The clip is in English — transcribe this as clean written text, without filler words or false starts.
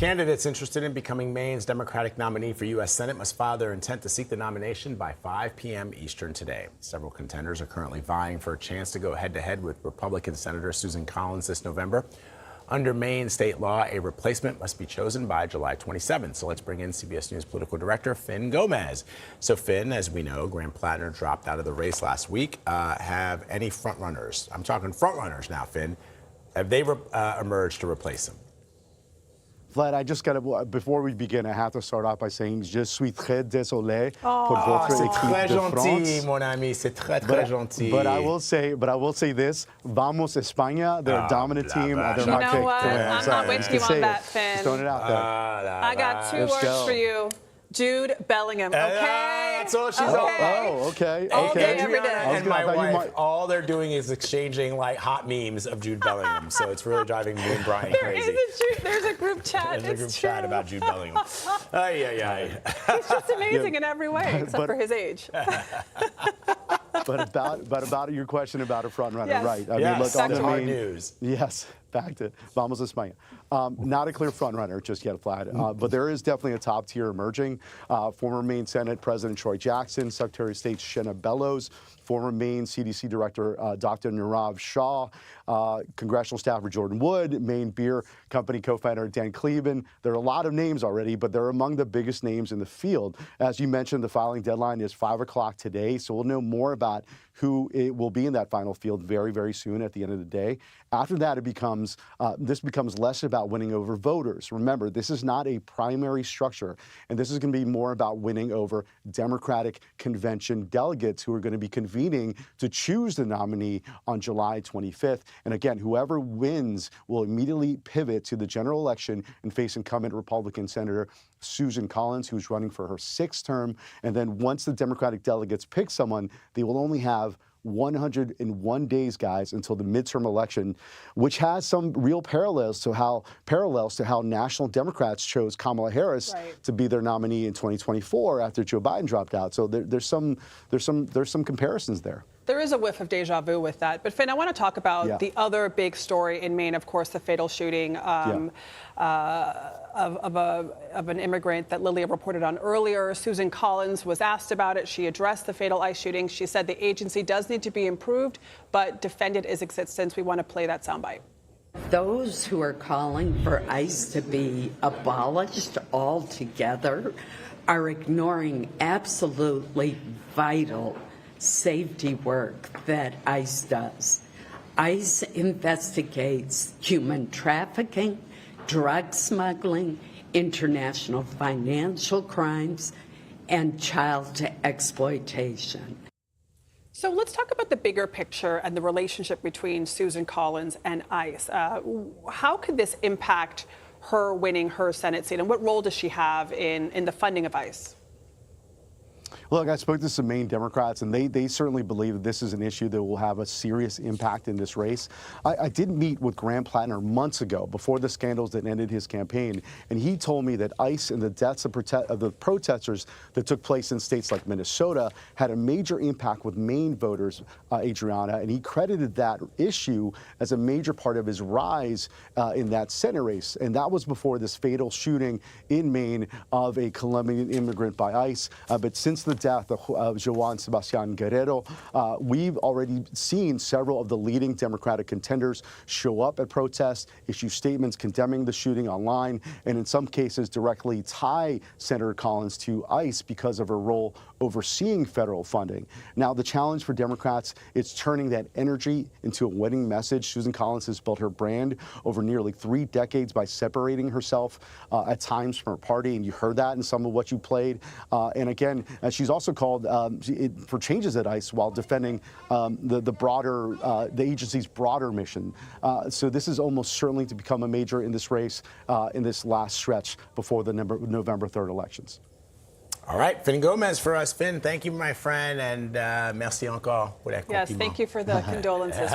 Candidates interested in becoming Maine's Democratic nominee for U.S. Senate must file their intent to seek the nomination by 5 p.m. Eastern today. Several contenders are currently vying for a chance to go head-to-head with Republican Senator Susan Collins this November. Under Maine state law, a replacement must be chosen by July 27th. So let's bring in CBS News political director Fin Gomez. So Fin, as we know, Graham Plattner dropped out of the race last week. Have any frontrunners? I'm talking frontrunners now, Fin. Have they emerged to replace him? Vlad, I just got to, before we begin, I have to start off by saying je suis très désolé pour votre équipe de France. C'est très gentil, mon ami. C'est très, très gentil. But I will say this: Vamos España. They're a dominant team. They're you know what? I'm not with you on that, Fin. Just throwing it out there. I got two words for you. Jude Bellingham, okay? That's all she's okay. Every day. And my wife, all they're doing is exchanging like hot memes of Jude Bellingham. So it's really driving me and Brian crazy. There's a group chat. There's a group chat about Jude Bellingham. He's just amazing in every way, except for his age. But about your question about a front runner, yes. right? I mean, look, on the hard news. Yes, back to Vamos España. Not a clear front runner just yet, Vlad, but there is definitely a top tier emerging. Former Maine Senate President Troy Jackson, Secretary of State Shenna Bellows, former Maine CDC Director Dr. Nirav Shah, Congressional Staffer Jordan Wood, Maine Beer Company co-founder Dan Cleven. There are a lot of names already, but they're among the biggest names in the field. As you mentioned, the filing deadline is 5 o'clock today, so we'll know more about who it will be in that final field very, very soon at the end of the day. After that, this becomes less about winning over voters. Remember, this is not a primary structure, and this is going to be more about winning over Democratic convention delegates who are going to be convening to choose the nominee on July 25th. And again, whoever wins will immediately pivot to the general election and face incumbent Republican Senator Susan Collins, who's running for her 6th term. And then once the Democratic delegates pick someone, they will only have 101 days, guys, until the midterm election, which has some real parallels to how national Democrats chose Kamala Harris to be their nominee in 2024 after Joe Biden dropped out. So there's some comparisons there. There is a whiff of deja vu with that. But, Fin, I want to talk about the other big story in Maine, of course, the fatal shooting of an immigrant that Lilia reported on earlier. Susan Collins was asked about it. She addressed the fatal ICE shooting. She said the agency does need to be improved, but defended its existence. We want to play that soundbite. Those who are calling for ICE to be abolished altogether are ignoring absolutely vital safety work that ICE does. ICE investigates human trafficking, drug smuggling, international financial crimes, and child exploitation. So let's talk about the bigger picture and the relationship between Susan Collins and ICE. How could this impact her winning her Senate seat, and what role does she have in the funding of ICE? Look, I spoke to some Maine Democrats, and they certainly believe that this is an issue that will have a serious impact in this race. I did meet with Graham Plattner months ago, before the scandals that ended his campaign, and he told me that ICE and the deaths of the protesters that took place in states like Minnesota had a major impact with Maine voters, Adriana, and he credited that issue as a major part of his rise in that Senate race. And that was before this fatal shooting in Maine of a Colombian immigrant by ICE. But since the death of Joan Sebastian Guerrero, we've already seen several of the leading Democratic contenders show up at protests, issue statements condemning the shooting online, and in some cases directly tie Senator Collins to ICE because of her role overseeing federal funding. Now, the challenge for Democrats is turning that energy into a winning message. Susan Collins has built her brand over nearly 3 decades by separating herself at times from her party, and you heard that in some of what you played. And again, she's also called for changes at ICE while defending the agency's broader mission. So this is almost certainly to become a major in this race in this last stretch before the November 3rd elections. All right, Fin Gomez for us. Fin, thank you, my friend, and merci encore. Yes, thank you for the condolences.